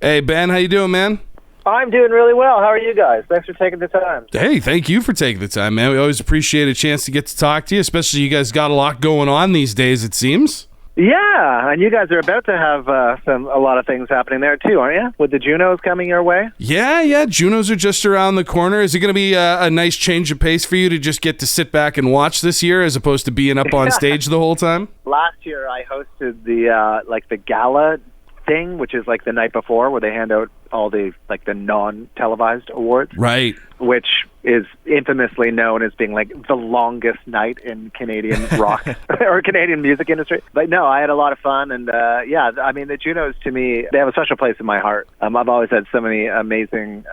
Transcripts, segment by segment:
Hey, Ben, how you doing, man? I'm doing really well. How are you guys? Thanks for taking the time. Hey, thank you for taking the time, man. We always appreciate a chance to get to talk to you, especially you guys got a lot going on these days, it seems. Yeah, and you guys are about to have a lot of things happening there too, aren't you? With the Junos coming your way? Yeah, Junos are just around the corner. Is it going to be a nice change of pace for you to just get to sit back and watch this year as opposed to being up on stage the whole time? Last year I hosted the gala thing, which is like the night before where they hand out all the the non-televised awards. Right. Which is infamously known as being like the longest night in Canadian rock or Canadian music industry. But no, I had a lot of fun, and the Junos to me, they have a special place in my heart. I've always had so many amazing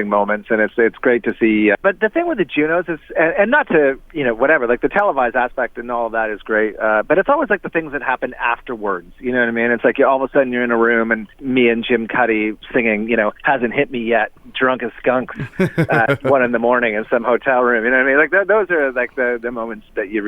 moments, and it's great to see. But the thing with the Junos is, and not to whatever, like the televised aspect and all of that is great, but it's always like the things that happen afterwards. You know what I mean? It's like all of a sudden you're in a room and me and Jim Cuddy singing, Hasn't Hit Me Yet, drunk as skunks at 1 a.m. in some hotel room. You know what I mean? Like those are like the moments that you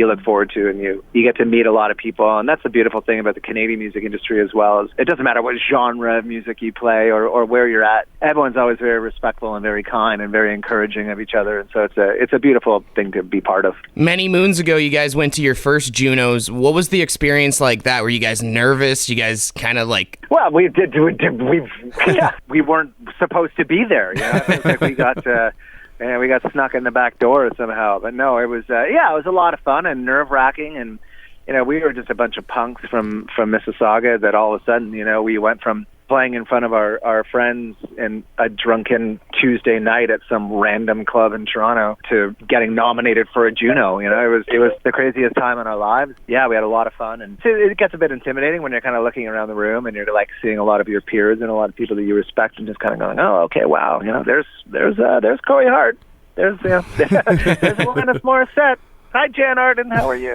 look forward to, and you get to meet a lot of people. And that's the beautiful thing about the Canadian music industry as well. Is it doesn't matter what genre of music you play or where you're at. Everyone's always very respectful and very kind and very encouraging of each other. And so it's a beautiful thing to be part of. Many moons ago, you guys went to your first Junos. What was the experience like that? Were you guys nervous? You guys kind of like... Well, we weren't supposed to be there. It was like we got snuck in the back door somehow. But no, it was it was a lot of fun and nerve-wracking, and we were just a bunch of punks from Mississauga that all of a sudden we went from playing in front of our friends in a drunken Tuesday night at some random club in Toronto to getting nominated for a Juno. It was the craziest time in our lives. Yeah, we had a lot of fun, and it gets a bit intimidating when you're kind of looking around the room and you're like seeing a lot of your peers and a lot of people that you respect and just kind of going, oh, okay, wow, there's Corey Hart, there's Alanis Morissette. Hi, Jan Arden. How are you?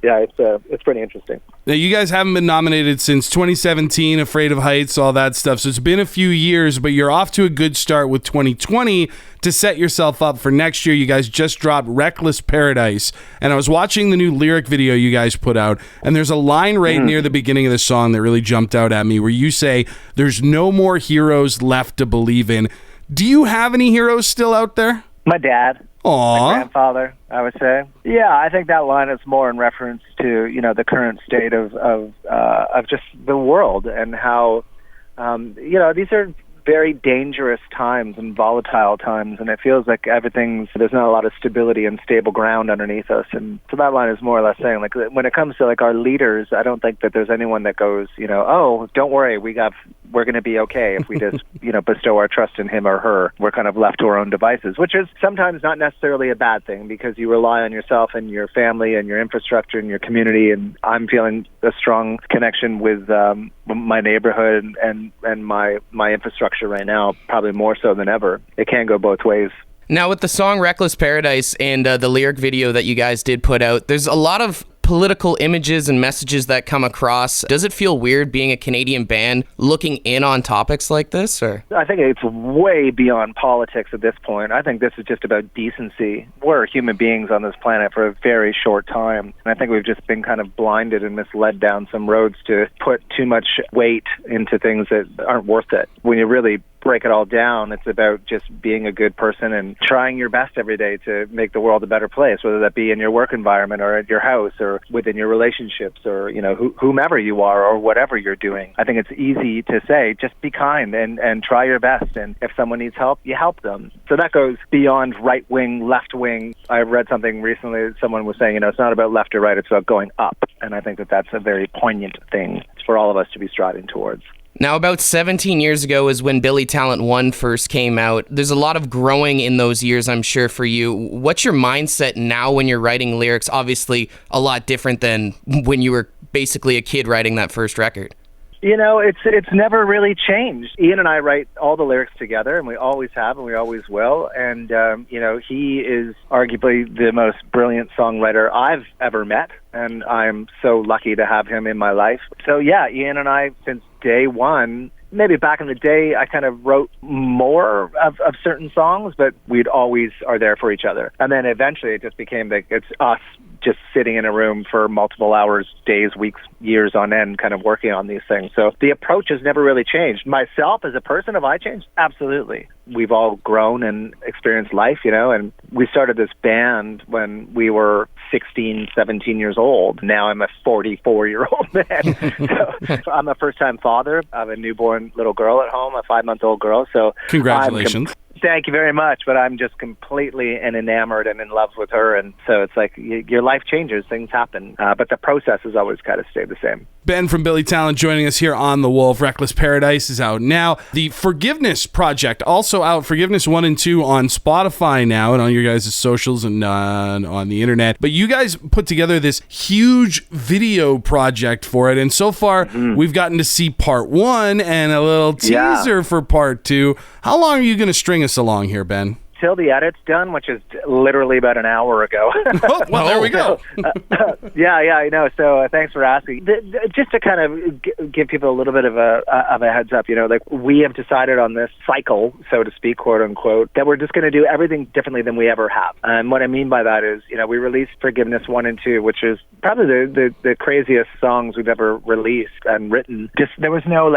Yeah, it's pretty interesting. Now, you guys haven't been nominated since 2017, Afraid of Heights, all that stuff. So it's been a few years, but you're off to a good start with 2020 to set yourself up for next year. You guys just dropped Reckless Paradise, and I was watching the new lyric video you guys put out, and there's a line right near the beginning of the song that really jumped out at me where you say, "There's no more heroes left to believe in." Do you have any heroes still out there? My dad. Aww. My grandfather, I would say. Yeah, I think that line is more in reference to the current state of just the world and how these are very dangerous times and volatile times, and it feels like there's not a lot of stability and stable ground underneath us. And so that line is more or less saying, like, when it comes to like our leaders, I don't think that there's anyone that goes, oh, don't worry, we're going to be okay if we just bestow our trust in him or her. We're kind of left to our own devices, which is sometimes not necessarily a bad thing because you rely on yourself and your family and your infrastructure and your community. And I'm feeling a strong connection with my neighborhood and my infrastructure right now, probably more so than ever. It can go both ways. Now, with the song Reckless Paradise and the lyric video that you guys did put out, there's a lot of political images and messages that come across. Does it feel weird being a Canadian band looking in on topics like this? Or I think it's way beyond politics at this point. I think this is just about decency. We're human beings on this planet for a very short time, and I think we've just been kind of blinded and misled down some roads to put too much weight into things that aren't worth it. When you really break it all down, it's about just being a good person and trying your best every day to make the world a better place, whether that be in your work environment or at your house or within your relationships or whomever you are or whatever you're doing. I think it's easy to say just be kind and try your best, and if someone needs help, you help them. So that goes beyond right wing, left wing. I read something recently that someone was saying, it's not about left or right, it's about going up, and I think that that's a very poignant thing for all of us to be striving towards. Now, about 17 years ago is when Billy Talent 1 first came out. There's a lot of growing in those years, I'm sure, for you. What's your mindset now when you're writing lyrics? Obviously, a lot different than when you were basically a kid writing that first record. It's never really changed. Ian and I write all the lyrics together, and we always have, and we always will. And, he is arguably the most brilliant songwriter I've ever met, and I'm so lucky to have him in my life. So, yeah, Ian and I, since day one, maybe back in the day, I kind of wrote more of certain songs, but we'd always are there for each other. And then eventually it just became like it's us just sitting in a room for multiple hours, days, weeks, years on end, kind of working on these things. So the approach has never really changed. Myself as a person, have I changed? Absolutely. We've all grown and experienced life, and we started this band when we were 16, 17 years old. Now I'm a 44-year-old man. So I'm a first-time father of a newborn little girl at home, a 5-month-old girl. So congratulations. Thank you very much, but I'm just completely enamored and in love with her, and so it's like your life changes, things happen, but the process has always kind of stayed the same. Ben from Billy Talent joining us here on The Wolf. Reckless Paradise is out now. The Forgiveness Project also out, Forgiveness 1 and 2 on Spotify now and on your guys' socials and on the internet. But you guys put together this huge video project for it, and so far we've gotten to see part 1 and a little teaser for part 2. How long are you going to string us along here, Ben? Till the edit's done, which is literally about an hour ago. Well, there we go. Yeah, I know. So thanks for asking. Just to kind of give people a little bit of a heads up, like we have decided on this cycle, so to speak, quote unquote, that we're just going to do everything differently than we ever have. And what I mean by that is, we released Forgiveness 1 and 2, which is probably the craziest songs we've ever released and written. Just there was no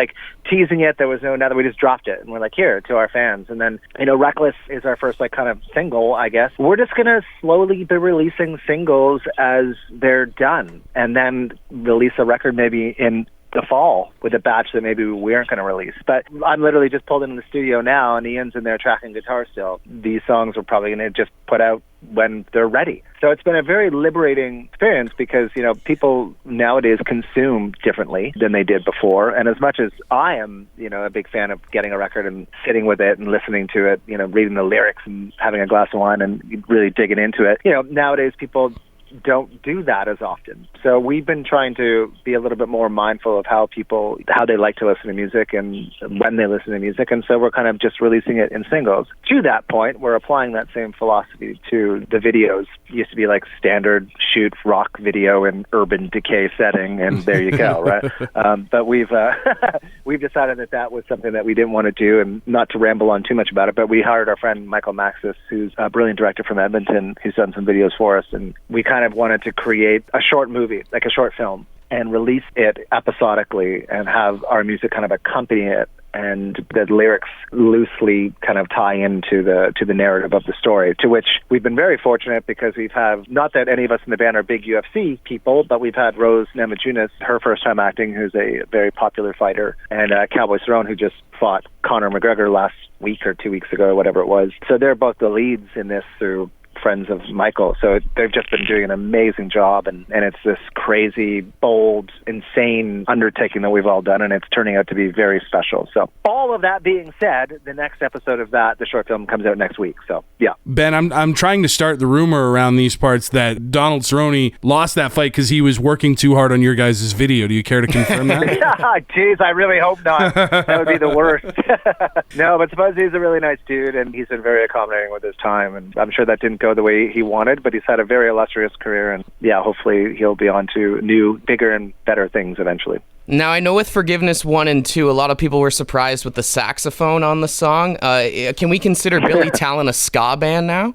teasing it. There was no nothing. We just dropped it, and we're like, here to our fans. And then Reckless is our first kind of single, I guess. We're just going to slowly be releasing singles as they're done, and then release a record maybe in the fall with a batch that maybe we aren't going to release. But I'm literally just pulled into the studio now, and Ian's in there tracking guitar still. These songs we're probably going to just put out when they're ready. So it's been a very liberating experience because, people nowadays consume differently than they did before. And as much as I am, a big fan of getting a record and sitting with it and listening to it, reading the lyrics and having a glass of wine and really digging into it, nowadays people don't do that as often. So we've been trying to be a little bit more mindful of how they like to listen to music and when they listen to music. And so we're kind of just releasing it in singles. To that point, we're applying that same philosophy to the videos. It used to be like standard shoot rock video in Urban Decay setting, and there you go, right? But we've decided that was something that we didn't want to do, and not to ramble on too much about it, but we hired our friend Michael Maxis, who's a brilliant director from Edmonton, who's done some videos for us, and we kind of wanted to create a short movie, like a short film, and release it episodically and have our music kind of accompany it, and the lyrics loosely kind of tie into the narrative of the story, to which we've been very fortunate because we've had, not that any of us in the band are big UFC people, but we've had Rose Namajunas, her first time acting, who's a very popular fighter, and Cowboy Cerrone, who just fought Conor McGregor last week or 2 weeks ago or whatever it was. So they're both the leads in this through friends of Michael. So they've just been doing an amazing job, and it's this crazy, bold, insane undertaking that we've all done, and it's turning out to be very special. So all of that being said, the next episode of the short film, comes out next week. So yeah. Ben, I'm trying to start the rumor around these parts that Donald Cerrone lost that fight because he was working too hard on your guys' video. Do you care to confirm that? Jeez, I really hope not. That would be the worst. No, but suppose he's a really nice dude, and he's been very accommodating with his time, and I'm sure that didn't go the way he wanted, but he's had a very illustrious career, and hopefully he'll be on to new, bigger and better things eventually. Now, I know with Forgiveness 1 and 2, a lot of people were surprised with the saxophone on the song. Can we consider Billy Talent a ska band now?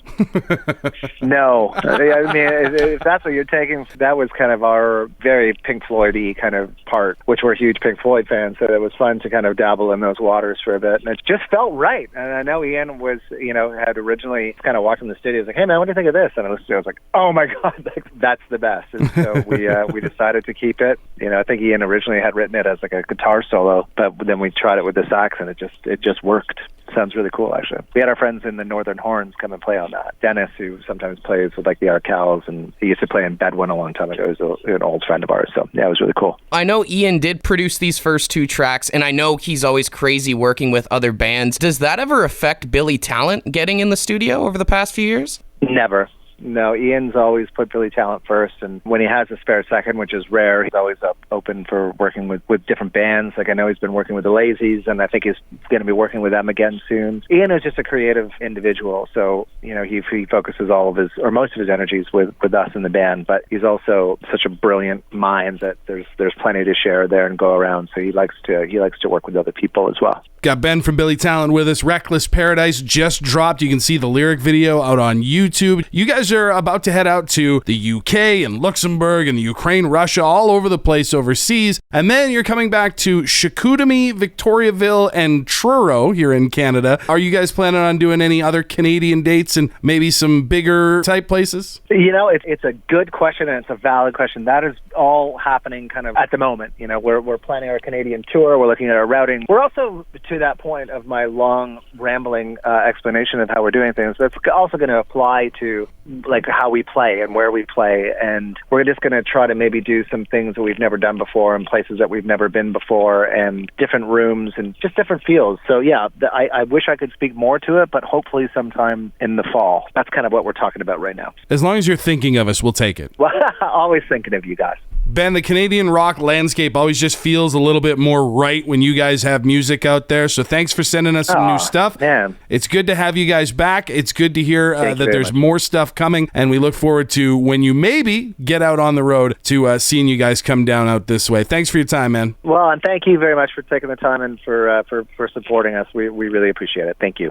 No. I mean, if that's what you're taking, that was kind of our very Pink Floyd-y kind of part, which we're huge Pink Floyd fans, so it was fun to kind of dabble in those waters for a bit, and it just felt right. And I know Ian was, had originally kind of walked in the studio, was like, hey man, what do you think of this? And I was like, oh my God, that's the best. And so we decided to keep it. I think Ian originally had written it as like a guitar solo, but then we tried it with the sax, and it just worked. Sounds really cool, actually. We had our friends in the Northern Horns come and play on that. Dennis, who sometimes plays with like the Arkells, and he used to play in Bedouin a long time ago. He was an old friend of ours, so yeah, it was really cool. I know Ian did produce these first 2 tracks, and I know he's always crazy working with other bands. Does that ever affect Billy Talent getting in the studio over the past few years? Never. No, Ian's always put Billy Talent first, and when he has a spare second, which is rare, he's always open for working with different bands. Like I know he's been working with the Lazies, and I think he's going to be working with them again soon. Ian is just a creative individual, so he focuses all of his, or most of his energies with us in the band, but he's also such a brilliant mind that there's plenty to share there and go around, so he likes to work with other people as well. Got Ben from Billy Talent with us. Reckless Paradise just dropped. You can see the lyric video out on YouTube. You guys guys are about to head out to the UK and Luxembourg and the Ukraine, Russia, all over the place overseas. And then you're coming back to Chicoutimi, Victoriaville, and Truro here in Canada. Are you guys planning on doing any other Canadian dates and maybe some bigger type places? You know, it's a good question, and it's a valid question. That is all happening kind of at the moment. You know, we're planning our Canadian tour. We're looking at our routing. We're also to that point of my long rambling explanation of how we're doing things. That's also going to apply to like how we play and where we play. And we're just going to try to maybe do some things that we've never done before in places that we've never been before, and different rooms and just different feels. So yeah, I wish I could speak more to it, but hopefully sometime in the fall. That's kind of what we're talking about right now. As long as you're thinking of us, we'll take it. Well, always thinking of you guys. Ben, the Canadian rock landscape always just feels a little bit more right when you guys have music out there. So thanks for sending us some new stuff. Man. It's good to have you guys back. It's good to hear that there's much. more stuff coming. And we look forward to when you maybe get out on the road to seeing you guys come down out this way. Thanks for your time, man. Well, and thank you very much for taking the time and for supporting us. We really appreciate it. Thank you.